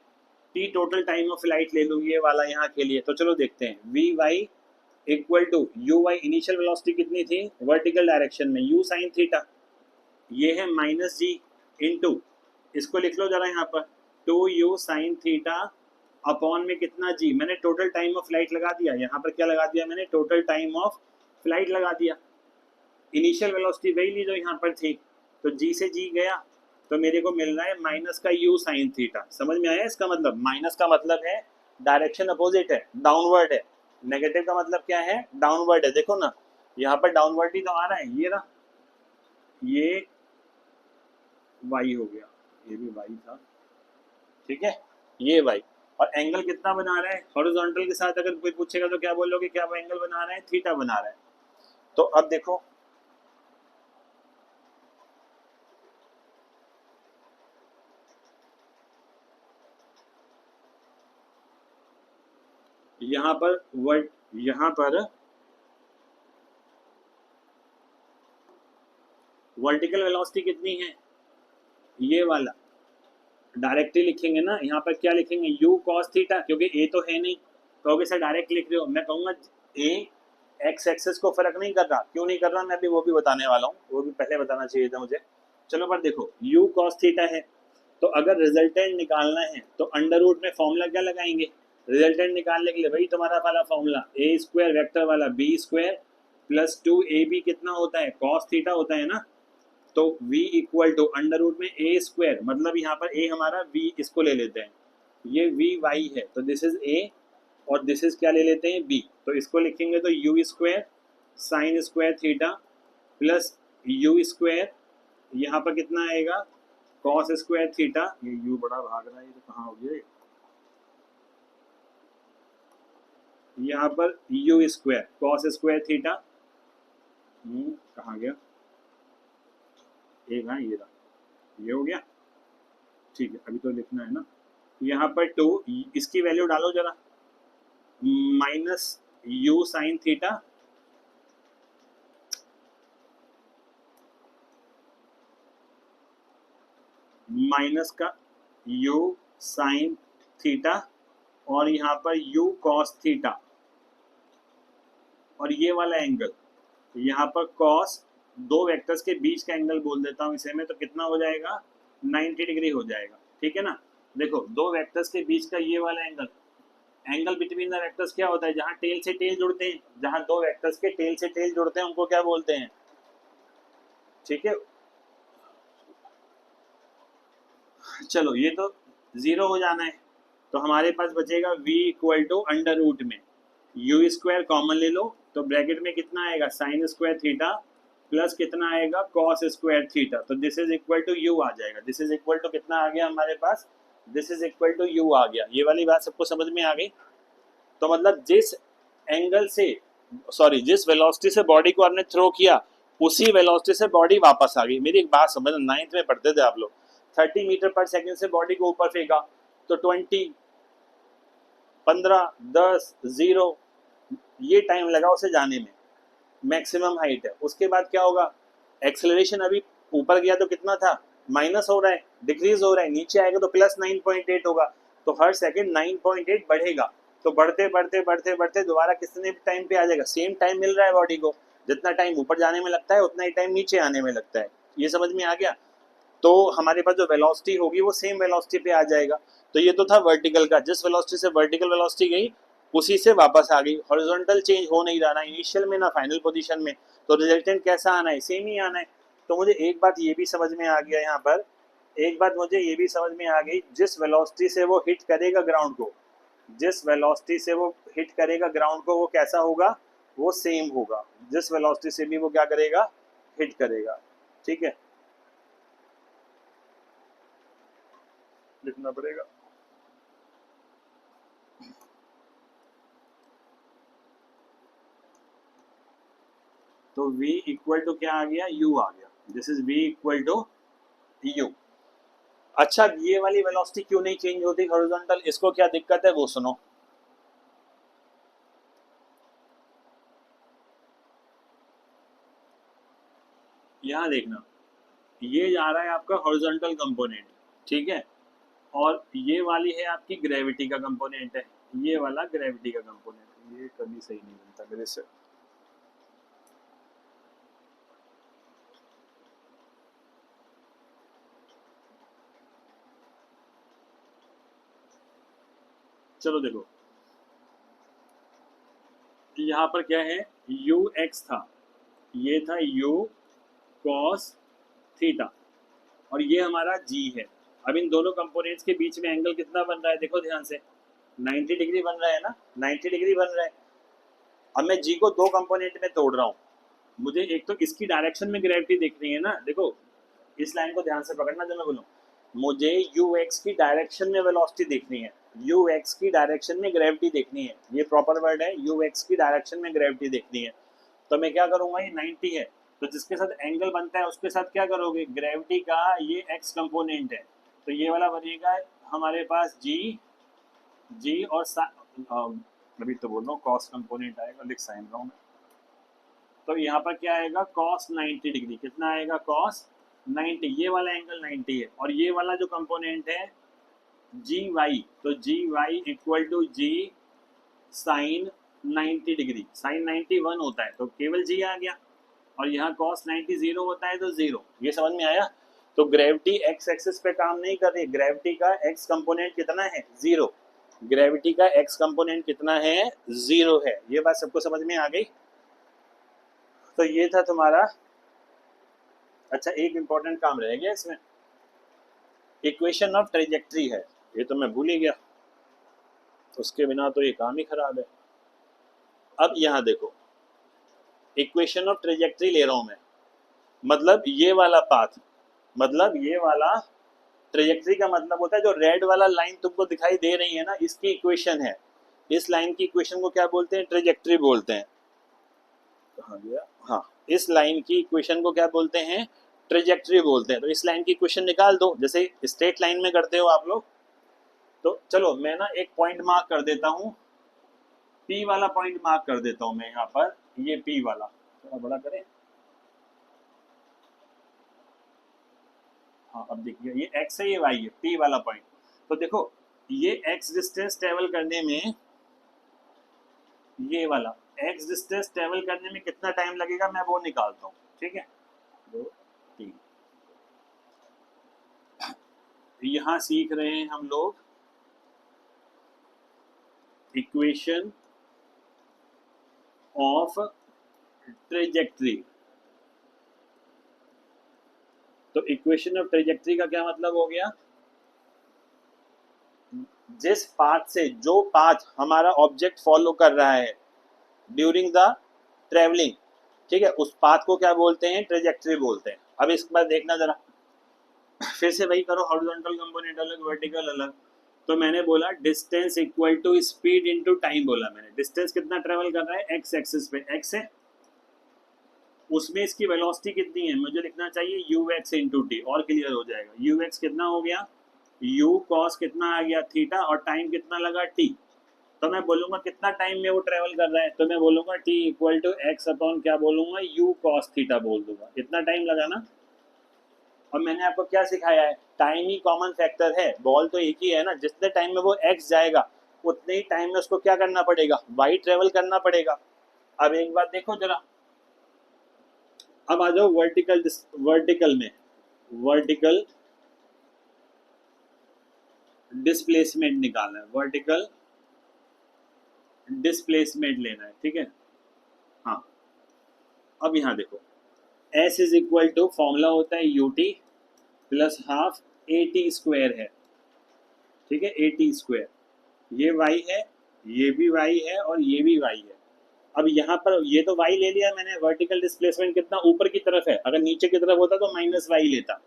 T total time of flight ले लूं ये वाला यहाँ के लिए। तो चलो देखते हैं, V Y equal to U Y, initial velocity कितनी थी वर्टिकल डायरेक्शन में, यू साइन थीटा, ये है माइनस जी इंटू, इसको लिख लो जरा यहाँ पर, 2u साइन थीटा अपॉन में कितना जी, मैंने टोटल टाइम ऑफ फ्लाइट लगा दिया, यहाँ पर क्या लगा दिया मैंने, टोटल टाइम ऑफ फ्लाइट लगा दिया। इनिशियल वेलोसिटी वही ली जो यहाँ पर थी, तो जी से जी गया, तो मेरे को मिल रहा है माइनस का यू साइन थीटा। समझ में आया इसका मतलब, माइनस का मतलब है डायरेक्शन अपोजिट है, डाउनवर्ड है, नेगेटिव का मतलब क्या है, डाउनवर्ड है। देखो ना यहाँ पर डाउनवर्ड ही तो आ रहा है, ये रहा, ये वाई हो गया, ये भी वाई था। ठीक है, ये वाई, और एंगल कितना बना रहा है हॉरिजॉन्टल के साथ, अगर कोई पूछेगा तो क्या बोलोगे, क्या वो एंगल बना रहा है, थीटा बना रहा है। तो अब देखो, यहाँ पर वर्टिकल वेलोसिटी कितनी है, ये वाला डायरेक्टली लिखेंगे ना, यहाँ पर क्या लिखेंगे, u cos थीटा, क्योंकि a तो है नहीं, तो अब इसे डायरेक्ट लिख रहे हो। मैं कहूँगा a एक्स एक्सेस को फर्क नहीं कर रहा, क्यों नहीं कर रहा मैं अभी वो भी बताने वाला हूँ, वो भी पहले बताना चाहिए था मुझे। चलो पर देखो, u cos थीटा है, तो अगर रिजल्टेंट निकालना है तो अंडर रूट में फॉर्मूला क्या लगाएंगे, रिजल्टेंट निकालने के लिए वही तुम्हारा वाला फॉर्मूला, ए स्क्वायर वेक्टर वाला बी स्क्वायर प्लस 2ab कितना होता है, cos थीटा होता है ना। तो v equal to under root में a स्क्वायर, मतलब यहाँ पर a हमारा v, इसको ले लेते हैं, ये v y है, तो दिस इज a और दिस इज क्या ले लेते हैं b, तो इसको लिखेंगे तो u square sine square theta plus u square, यहाँ पर कितना आएगा कॉस स्क्वायर थीटा, ये u बड़ा भाग रहा है, ये तो कहाँ हो गया, यहाँ पर u square cos square theta, कहाँ गया एक, हाँ ये रहा, ये हो गया, ठीक है, अभी तो लिखना है ना, यहाँ पर 2, इसकी वैल्यू डालो जरा, minus u sine theta minus का u साइन थीटा और यहाँ पर u कॉस थीटा, और ये वाला एंगल यहाँ पर कॉस, दो वेक्टर्स के बीच का एंगल बोल देता हूँ इसे मैं, तो कितना हो जाएगा 90 डिग्री हो जाएगा, ठीक है ना। देखो दो वेक्टर्स के बीच का ये वाला angle, angle between the vectors क्या होता है, जहां टेल से टेल जुड़ते हैं, जहां दो वेक्टर्स के टेल से टेल जुड़ते हैं उनको क्या बोलते हैं, ठीक है। चलो ये तो जीरो हो जाना है, तो हमारे पास बचेगा v equal to under root में u स्क्वायर कॉमन ले लो, तो ब्रैकेट में कितना आएगा साइन स्क्वायर थीटा प्लस कितना आएगा कॉस स्क्वायर थीटा, तो this is equal to u आ जाएगा, दिस इज इक्वल टू कितना आ गया हमारे पास, this is equal to u आ गया। ये वाली बात सबको समझ में आ गई। तो मतलब जिस एंगल से, सॉरी जिस वेलोसिटी से बॉडी को आपने थ्रो किया उसी वेलोसिटी से बॉडी वापस आ गई। मेरी एक बात समझना, 9th में पढ़ते थे आप लोग, 30 मीटर पर सेकंड से बॉडी को ऊपर फेंका तो 20, 15, 10, 0 ये टाइम लगा उसे जाने में, मैक्सिमम हाइट है। उसके बाद क्या होगा, एक्सेलरेशन अभी ऊपर गया तो कितना था, माइनस हो रहा है, डिक्रीज हो रहा है, नीचे आएगा तो प्लस 9.8 होगा, तो हर सेकंड 9.8 बढ़ेगा, तो बढ़ते बढ़ते बढ़ते बढ़ते दोबारा कितने टाइम पे आ जाएगा, सेम टाइम मिल रहा है बॉडी को, जितना टाइम ऊपर जाने में लगता है उतना ही टाइम नीचे आने में लगता है। ये समझ में आ गया। तो हमारे पास जो वेलोसिटी होगी वो सेम वेलोसिटी पे आ जाएगा। तो ये तो था वर्टिकल का, जिस वेलोसिटी से वर्टिकल वेलोसिटी गई उसी से वापस आ गई, हॉरिजॉन्टल चेंज हो नहीं रहा, ना इनिशियल में ना फाइनल पोजीशन में, तो रिजल्टेंट कैसा आना है, सेम ही आना है। तो मुझे एक बात ये भी समझ में आ गया यहाँ पर, एक बात मुझे ये भी समझ में आ गई, जिस वेलोसिटी से वो हिट करेगा ग्राउंड को, जिस वेलोसिटी से वो हिट करेगा ग्राउंड को वो कैसा होगा, वो सेम होगा जिस वेलोसिटी से भी वो क्या करेगा, हिट करेगा। ठीक है, लिखना पड़ेगा। तो v इक्वल टू क्या आ गया, u आ गया, this is v equal to u। अच्छा ये वाली वेलोसिटी क्यों नहीं चेंज होती हॉरिजॉन्टल, इसको क्या दिक्कत है वो सुनो। यहां देखना, ये जा रहा है आपका हॉरिजॉन्टल कंपोनेंट, ठीक है, और ये वाली है आपकी ग्रेविटी का कंपोनेंट है, ये वाला ग्रेविटी का कंपोनेंट, ये कभी सही नहीं बनता मेरे से। चलो देखो यहाँ पर क्या है, u x था, ये था u cos थीटा, और ये हमारा g है। अब इन दोनों कंपोनेंट्स के बीच में एंगल कितना बन रहा है, देखो ध्यान से, 90 डिग्री बन रहा है ना, 90 डिग्री बन रहा है। अब मैं g को दो कंपोनेंट में तोड़ रहा हूँ, मुझे एक तो इसकी डायरेक्शन में ग्रेविटी देखनी है ना, देखो इस लाइन को ध्यान से पकड़ना जो मैं बोलूँ, मुझे ux की डायरेक्शन में वेलोसिटी देखनी है, ux की डायरेक्शन में ग्रेविटी देखनी है, ये प्रॉपर वर्ड है, ux की डायरेक्शन में ग्रेविटी देखनी है। तो मैं क्या करूंगा, ये 90 है, तो जिसके साथ एंगल बनता है उसके साथ क्या करोगे, ग्रेविटी का ये x कंपोनेंट है, तो ये वाला बनेगा हमारे पास g और अभी तो बोल रहा हूँ कॉस कंपोनेंट आएगा, लिख साइन रहा हूँ मैं, तो यहाँ पर क्या आएगा cos 90 डिग्री, कितना आएगा cos 90, ये वाला एंगल 90 है, और ये वाला जो कंपोनेंट है जी वाई, तो G Y equal to G sine 90 degree, sine 91 होता है तो केवल जी आ गया, और यहाँ cos 90 0 होता है तो 0। ये समझ में आया। तो ग्रेविटी एक्स एक्सिस पे काम नहीं कर रही, ग्रेविटी का एक्स कंपोनेंट कितना है, 0, ग्रेविटी का एक्स कंपोनेंट कितना है, 0 है। ये बात सबको समझ में आ गई। तो ये था तुम्हारा अच्छा एक इंपॉर्टेंट काम रह गया इसमें, इक्वेशन ऑफ ट्रेजेक्ट्री है, ये तो मैं भूल ही गया, उसके बिना तो ये काम ही खराब है। अब यहाँ देखो, इक्वेशन ऑफ ट्रेजेक्ट्री ले रहा हूं मैं, मतलब ये वाला पाथ, मतलब ये वाला ट्रेजेक्ट्री का मतलब होता है जो रेड वाला लाइन तुमको दिखाई दे रही है ना, इसकी इक्वेशन है। इस लाइन की इक्वेशन को क्या बोलते हैं? ट्रेजेक्ट्री बोलते हैं। कहाँ गया? हाँ, इस लाइन की इक्वेशन को क्या बोलते हैं? ट्रेजेक्ट्री बोलते हैं। तो इस लाइन की इक्वेशन निकाल दो, जैसे स्ट्रेट लाइन में करते हो आप लोग। तो चलो मैं ना एक पॉइंट मार्क कर देता हूँ, पी वाला पॉइंट मार्क कर देता हूँ मैं यहाँ पर, ये पी वाला, थोड़ा बड़ा करें। हाँ अब देखिए, ये एक्स है, ये वाई है, पी वाला पॉइंट। तो देखो ये एक्स डिस्टेंस ट्रेवल करने में, ये वाला एक्स डिस्टेंस ट्रेवल करने में कितना टाइम लगेगा मैं वो निकालता हूँ, ठीक है। 2 3 यहाँ सीख रहे हैं हम लोग इक्वेशन ऑफ ट्रेजेक्ट्री। तो इक्वेशन ऑफ ट्रेजेक्ट्री का क्या मतलब हो गया? जिस पाथ से, जो पाथ हमारा ऑब्जेक्ट फॉलो कर रहा है ड्यूरिंग द ट्रेवलिंग, ठीक है, उस पाथ को क्या बोलते हैं? ट्रेजेक्ट्री बोलते हैं। अब इसके बाद देखना जरा, फिर से वही करो, हॉरिजॉन्टल कंपोनेंट अलग, वर्टिकल अलग। तो मैंने बोला distance equal to speed into time बोला मैंने। डिस्टेंस कितना ट्रेवल कर रहा है? एक्स एक्सिस पे, एक्स है, उसमें इसकी वेलोसिटी कितनी है? मुझे लिखना चाहिए यू एक्स इंटू टी, और क्लियर हो जाएगा। यू एक्स कितना हो गया? यू कॉस कितना आ गया? थीटा, और टाइम कितना लगा? टी। तो मैं बोलूंगा कितना टाइम में वो ट्रेवल कर रहा है, तो मैं बोलूंगा T equal to X upon क्या बोलूंगा? यू कॉस थीटा बोल दूंगा। इतना टाइम लगा ना। और मैंने आपको क्या सिखाया है? टाइम ही कॉमन फैक्टर है, बॉल तो एक ही है ना। जितने टाइम में वो एक्स जाएगा उतने ही टाइम में उसको क्या करना पड़ेगा? वाई ट्रेवल करना पड़ेगा। अब एक बात देखो जरा, अब आ जाओ वर्टिकल, वर्टिकल में वर्टिकल डिस्प्लेसमेंट निकालना है, वर्टिकल डिस्प्लेसमेंट लेना है, ठीक है। हाँ अब यहाँ देखो, S is equal to formula होता है U T plus half A T square है, ठीक है, ए टी स्क्वायर। ये वाई है, ये भी वाई है, और ये भी वाई है। अब यहाँ पर ये तो वाई ले लिया मैंने, वर्टिकल डिस्प्लेसमेंट कितना ऊपर की तरफ है, अगर नीचे की तरफ होता तो माइनस वाई लेता।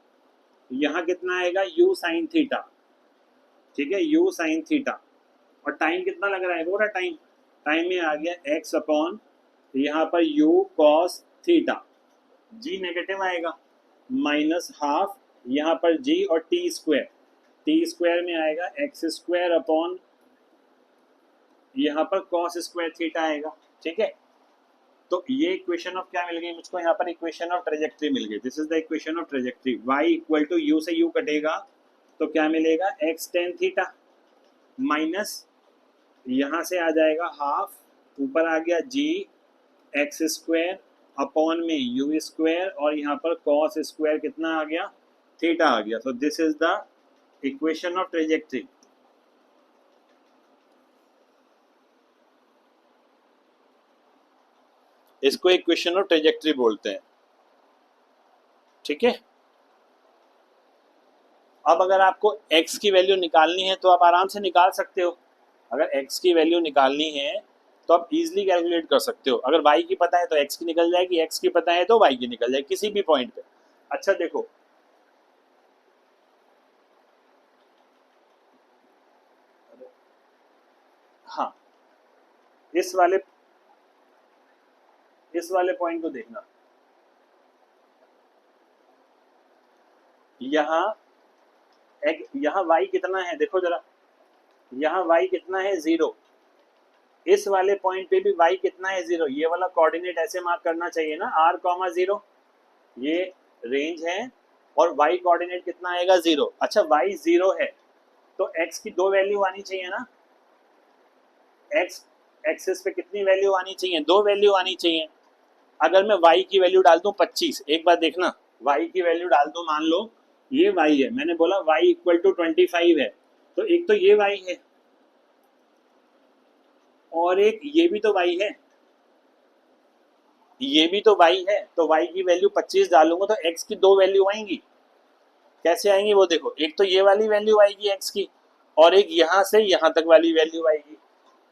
यहाँ कितना आएगा? यू साइन थीटा, ठीक है, यू साइन थीटा। और टाइम कितना लग रहा है? पूरा टाइम, टाइम में आ गया एक्स अपॉन यहाँ पर U cos theta, G negative आएगा, माइनस हाफ यहाँ पर जी और टी स्क्वायर, टी स्क्वायर में आएगा एक्स स्क्वायर अपॉन यहाँ पर कॉस स्क्वायर थीटा आएगा, ठीक है। तो ये इक्वेशन ऑफ क्या मिल गई मुझको? यहाँ पर इक्वेशन ऑफ ट्रेजेक्ट्री मिल गई। This is the equation of trajectory. y equal to U से यू कटेगा तो क्या मिलेगा? एक्स टेन थीटा माइनस यहाँ से आ जाएगा हाफ, ऊपर आ गया जी एक्स स्क्वायर अपॉन में यू स्क्वायर, और यहाँ पर कॉस स्क्वायर कितना आ गया? थीटा आ गया। So this is the equation of trajectory. इसको इक्वेशन ऑफ ट्रेजेक्ट्री बोलते हैं, ठीक है। अब अगर आपको x की वैल्यू निकालनी है तो आप आराम से निकाल सकते हो। अगर x की वैल्यू निकालनी है तो आप इजीली कैलकुलेट कर सकते हो। अगर y की पता है तो x की निकल जाएगी, x की पता है तो y की निकल जाएगी, किसी भी पॉइंट पे। अच्छा देखो, हाँ इस वाले पॉइंट को देखना, यहाँ यहाँ y कितना है देखो जरा, यहाँ y कितना है? 0। इस वाले पॉइंट पे भी y कितना है? 0। ये वाला कोऑर्डिनेट ऐसे मार्क करना चाहिए ना, r, 0, ये रेंज है, और y कोऑर्डिनेट कितना आएगा? 0। अच्छा y 0 है तो x की 2 वैल्यू आनी चाहिए ना। x एक्सिस पे कितनी वैल्यू आनी चाहिए? 2 वैल्यू आनी चाहिए। अगर मैं y की वैल्यू डाल दूं 25, एक बार देखना, y की वैल्यू डाल दूं, मान लो ये y है, मैंने बोला y इक्वल टू 25 है, तो एक तो ये y है और एक ये भी तो y है। ये भी तो y है, तो y की वैल्यू 25 डालूंगा तो x की दो वैल्यू आएंगी। कैसे आएंगी वो देखो, एक तो ये वाली वैल्यू आएगी x की, और एक यहाँ से यहाँ तक वाली वैल्यू आएगी।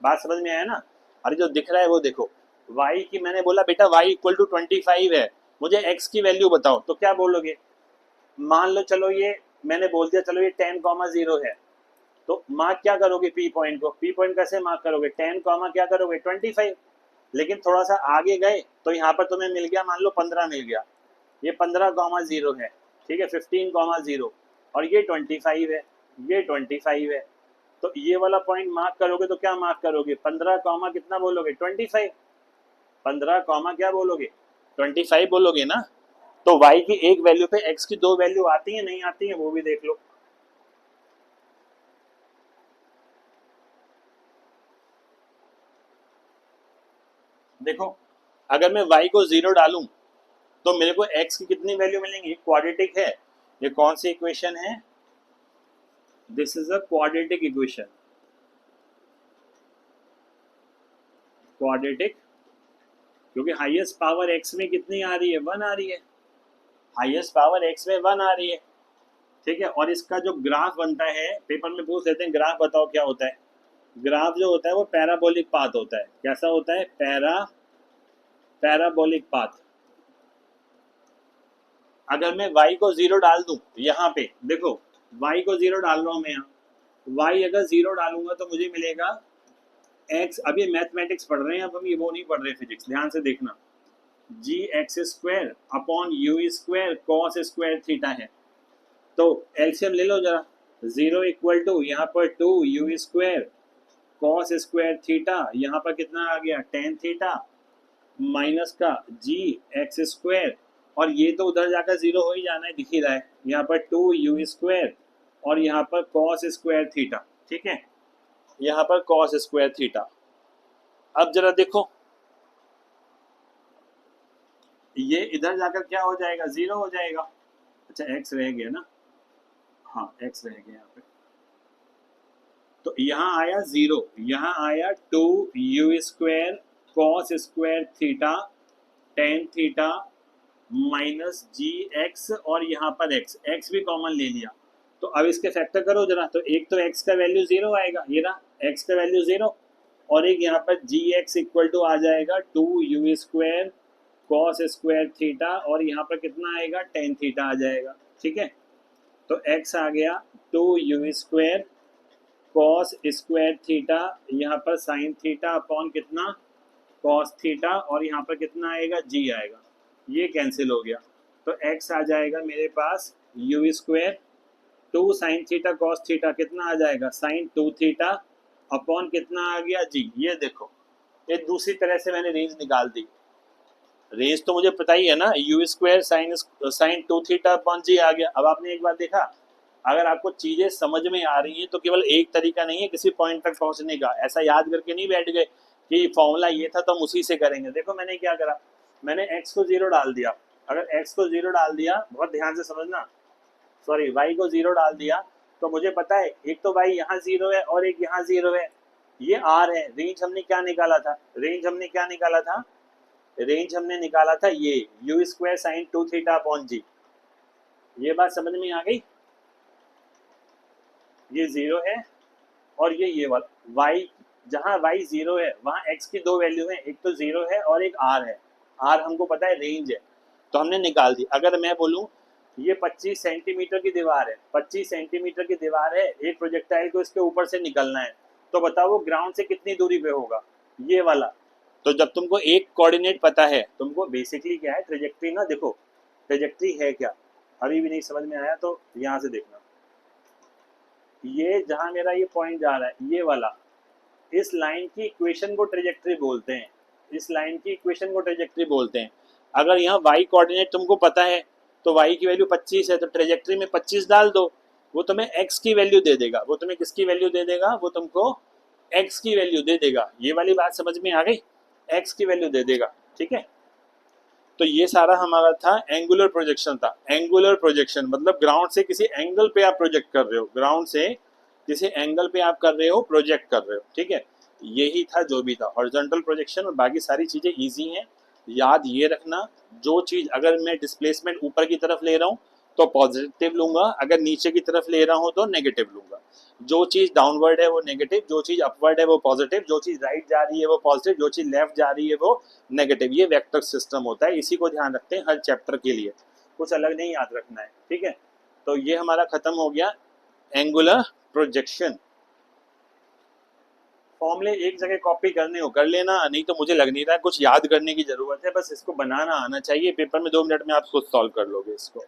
बात समझ में आया ना? अरे जो दिख रहा है वो देखो, y की मैंने बोला बेटा y इक्वल टू 25 है, मुझे x की वैल्यू बताओ, तो क्या बोलोगे? मान लो चलो ये मैंने बोल दिया, चलो ये 10,0 है, तो मार्क क्या करोगे पी पॉइंट को? पी पॉइंट कैसे मार्क करोगे? 10, क्या करोगे? 25। लेकिन थोड़ा सा आगे गए तो यहाँ पर तुम्हें मिल गया, मान लो 15 मिल गया, ये 15,0 है, ठीक है, 15,0 और ये 25 है, ये 25 है। तो ये वाला पॉइंट मार्क करोगे तो क्या मार्क करोगे? 15 कितना बोलोगे? 25। 15 क्या बोलोगे? 25 बोलोगे ना? तो y की एक वैल्यू पे x की दो वैल्यू आती है नहीं आती है वो भी देख लो। देखो अगर मैं y को 0 डालूं तो मेरे को x की कितनी वैल्यू मिलेंगी? क्वाड्रेटिक है, ये कौन सी इक्वेशन है? This is a quadratic equation, quadratic, क्योंकि हाईएस्ट पावर x में कितनी आ रही है? 1 आ रही है, हाईएस्ट पावर x में 1 आ रही है, ठीक है। और इसका जो ग्राफ बनता है, पेपर में पूछ लेते हैं ग्राफ बताओ क्या होता है। ग्राफ जो होता है वो पैराबोलिक पाथ होता है। कैसा होता है? Parabolic path. अगर मैं y को 0 डाल दूं यहाँ पे, देखो y को 0 डाल रहा हूं मैं यहाँ, y अगर 0 डालूंगा तो मुझे मिलेगा x, अब ये मैथमेटिक्स पढ़ रहे हैं, अब हम ये वो नहीं पढ़ रहे फिजिक्स, ध्यान से देखना, G X square upon U square cos square theta है। तो एलसीएम ले लो जरा, 0 इक्वल टू यहाँ पर 2 U square cos square theta, यहाँ पर कितना आ गया? टेन थीटा, माइनस का जी एक्स स्क्वायर, और ये तो उधर जाकर 0 हो ही जाना है, दिख ही रहा है, यहाँ पर 2 यू स्क्वायर और यहाँ पर कॉस स्क्वायर थीटा, ठीक है, यहाँ पर कॉस स्क्वायर थीटा। अब जरा देखो ये इधर जाकर क्या हो जाएगा? 0 हो जाएगा। अच्छा एक्स रह गया ना, हाँ एक्स रह गया यहाँ पे, तो यहाँ आया 0, यहाँ आया 2 U square cos square theta tan theta minus G X, और यहाँ पर एक्स, एक्स भी कॉमन ले लिया, तो अब इसके फैक्टर करो जरा, तो एक तो एक्स का वैल्यू 0 आएगा, ये रहा एक्स का वैल्यू 0, और एक यहाँ पर जी एक्स इक्वल टू आ जाएगा 2 U square cos square theta, और यहाँ पर कितना आएगा? टेन थीटा आ जाएगा, ठीक है। तो x आ गया 2 U square cos square theta, यहाँ पर साइन थीटा अपॉन कितना? कॉस थीटा, और यहाँ पर कितना आएगा? g आएगा, ये कैंसिल हो गया, तो x आ जाएगा मेरे पास U square 2 sine theta cos theta, कितना आ जाएगा? साइन 2 थीटा अपॉन कितना आ गया? g। ये देखो ये दूसरी तरह से मैंने रेंज निकाल दी, रेंज तो मुझे पता ही है ना, U square sine 2 theta upon G आ गया। अब आपने एक बार देखा, अगर आपको चीजें समझ में आ रही हैं तो केवल एक तरीका नहीं है किसी पॉइंट तक पहुंचने का, ऐसा याद करके नहीं बैठ गए कि फॉर्मूला ये था तो हम उसी से करेंगे। देखो मैंने क्या करा, मैंने x को 0 डाल दिया, अगर x को 0 डाल दिया, बहुत ध्यान से समझना, सॉरी y को 0 डाल दिया, तो मुझे पता है एक तो y यहाँ 0 है और एक यहाँ 0 है, ये r है। रेंज हमने क्या निकाला था? रेंज हमने निकाला था ये U square sine 2 theta upon G. ये बात समझ में आ गई? ये 0 है और ये वाला y, जहाँ y 0 है वहाँ x की दो वैल्यू है, एक तो 0 है और एक r है, r हमको पता है रेंज है, तो हमने निकाल दी। अगर मैं बोलूँ ये 25 सेंटीमीटर की दीवार है, 25 सेंटीमीटर की दीवार है, एक प्रोजेक्टाइल को इसके ऊपर से निकलना है, तो बताओ वो ग्राउंड से कितनी दूरी पे होगा? ये वाला। तो जब तुमको एक कोऑर्डिनेट पता है, तुमको बेसिकली क्या है ट्रेजेक्ट्री ना, देखो ट्रेजेक्ट्री है क्या, अभी भी नहीं समझ में आया तो यहाँ से देखना, ये जहाँ मेरा ये पॉइंट जा रहा है ये वाला, इस लाइन की इक्वेशन को ट्रेजेक्ट्री बोलते हैं, इस लाइन की इक्वेशन को ट्रेजेक्ट्री बोलते हैं। अगर यहाँ y कोऑर्डिनेट तुमको पता है तो y की वैल्यू 25 है, तो ट्रेजेक्ट्री में 25 डाल दो, वो तुम्हें x की वैल्यू दे देगा। वो तुम्हें किसकी वैल्यू दे देगा? वो तुमको x की वैल्यू दे देगा। ये वाली बात समझ में आ गई? x की वैल्यू दे देगा, ठीक है। तो ये सारा हमारा था एंगुलर प्रोजेक्शन था। एंगुलर प्रोजेक्शन मतलब ग्राउंड से किसी एंगल पे आप प्रोजेक्ट कर रहे हो, ग्राउंड से किसी एंगल पे आप कर रहे हो, प्रोजेक्ट कर रहे हो, ठीक है। यही था जो भी था हॉरिजॉन्टल प्रोजेक्शन, और बाकी सारी चीजें इजी हैं, याद ये रखना, जो चीज अगर मैं डिस्प्लेसमेंट ऊपर की तरफ ले रहा हूँ तो पॉजिटिव लूंगा, अगर नीचे की तरफ ले रहा हूँ तो नेगेटिव लूंगा। जो चीज डाउनवर्ड है वो नेगेटिव, जो चीज अपवर्ड है वो पॉजिटिव, जो चीज राइट जा रही है वो पॉजिटिव, जो चीज लेफ्ट जा रही है वो नेगेटिव। ये वेक्टर सिस्टम होता है, इसी को ध्यान रखते हैं हर चैप्टर के लिए, कुछ अलग नहीं याद रखना है, ठीक है। तो ये हमारा खत्म हो गया एंगुलर प्रोजेक्शन। फॉर्मूले एक जगह कॉपी करने हो कर लेना, नहीं तो मुझे लग नहीं रहा है कुछ याद करने की जरूरत है, बस इसको बनाना आना चाहिए, पेपर में 2 मिनट में आप खुद सॉल्व कर लोगे इसको।